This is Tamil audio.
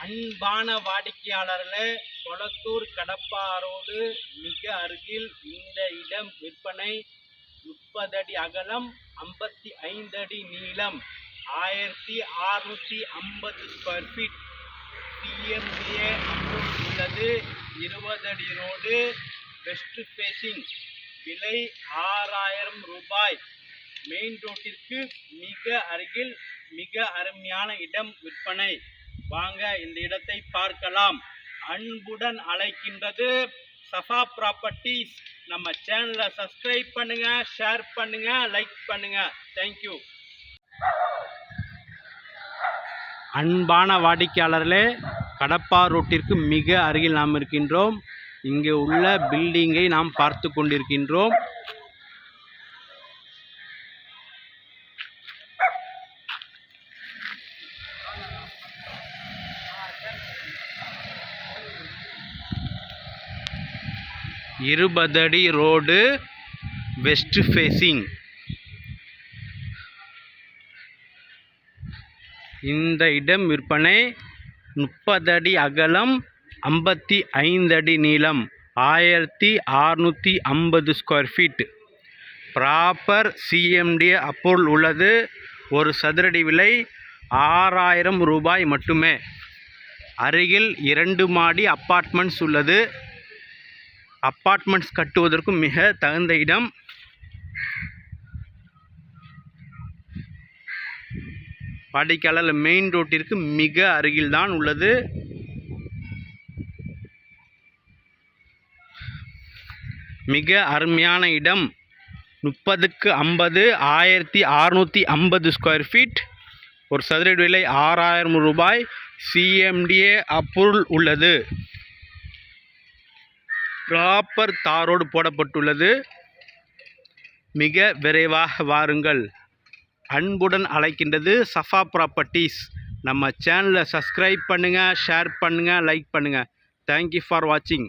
அன்பான வாடிக்கையாளர்களே, கொளத்தூர் கடப்பா ரோடு மிக அருகில் இந்த இடம் விற்பனை. 30 அடி அகலம், 55 அடி நீளம், 1650 ஸ்கொயர் ஃபீட். CMDA அப்ரூவ் உள்ளது. 20 அடி ரோடு, வெஸ்ட் ஃபேசிங். விலை 6000 ரூபாய். மெயின் ரோட்டிற்கு மிக அருகில் மிக அருமையான இடம் விற்பனை. வாங்க இந்த இடத்தை பார்க்கலாம். அன்புடன் அழைக்கின்றது சஃபா ப்ராப்பர்ட்டிஸ். நம்ம சேனலை சப்ஸ்கிரைப் பண்ணுங்க, ஷேர் பண்ணுங்க, லைக் பண்ணுங்க. தேங்க்யூ. அன்பான வாடிக்கையாளர்களே, கடப்பா ரோட்டிற்கு மிக அருகில் நாம் இருக்கின்றோம். இங்கே உள்ள பில்டிங்கை நாம் பார்த்து கொண்டிருக்கின்றோம். இருபதடி ரோடு, வெஸ்ட் ஃபேசிங். இந்த இடம் விற்பனை. 30 அடி அகலம், 55 அடி நீளம், 1650 square feet. Proper CMDA approval உள்ளது. ஒரு சதுரடி விலை 6000 ரூபாய் மட்டுமே. அருகில் 2 மாடி அப்பார்ட்மெண்ட்ஸ் உள்ளது. அப்பார்ட்மெண்ட்ஸ் கட்டுவதற்கு மிக தகுந்த இடம். வாடிக்கையாளர் மெயின் ரோட்டிற்கு மிக அருகில் தான் உள்ளது. மிக அருமையான இடம். 30க்கு 50, 1650 ஸ்கொயர் ஃபீட். ஒரு சதுரடி விலை 6000 ரூபாய். CMDA அப்ரூவல் உள்ளது. ப்ராப்பர் தாரோடு போடப்பட்டுள்ளது. மிக விரைவாக வாருங்கள். அன்புடன் அழைக்கின்றது சஃபா ப்ராப்பர்ட்டிஸ். நம்ம சேனலை சப்ஸ்கிரைப் பண்ணுங்கள், ஷேர் பண்ணுங்கள், லைக் பண்ணுங்கள். தேங்க்யூ ஃபார் வாட்சிங்.